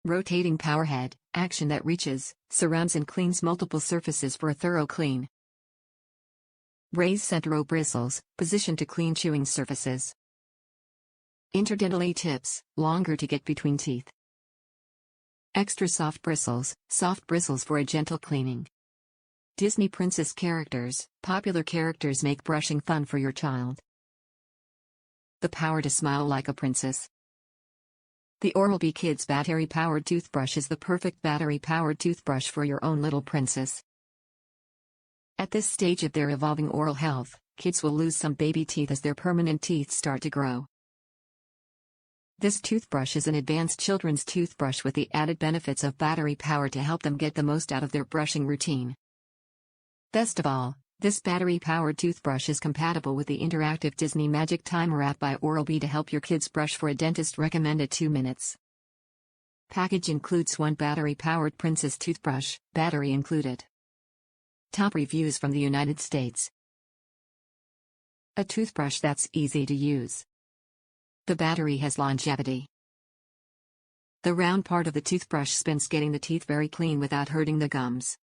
Rotating PowerHead, action that reaches, surrounds and cleans multiple surfaces for a thorough clean. Raise center row bristles, position to clean chewing surfaces. Interdentally tips, longer to get between teeth. Extra soft bristles for a gentle cleaning. Disney princess characters, popular characters make brushing fun for your child. The power to smile like a princess. The Oral-B Kids Battery Powered Toothbrush is the perfect battery-powered toothbrush for your own little princess. At this stage of their evolving oral health, kids will lose some baby teeth as their permanent teeth start to grow. This toothbrush is an advanced children's toothbrush with the added benefits of battery power to help them get the most out of their brushing routine. Best of all, this battery-powered toothbrush is compatible with the interactive Disney MagicTimer App by Oral-B to help your kids brush for a dentist-recommended 2 minutes. Package includes 1 battery-powered princess toothbrush, battery included. Top reviews from the United States. A toothbrush that's easy to use. The battery has longevity. The round part of the toothbrush spins, getting the teeth very clean without hurting the gums.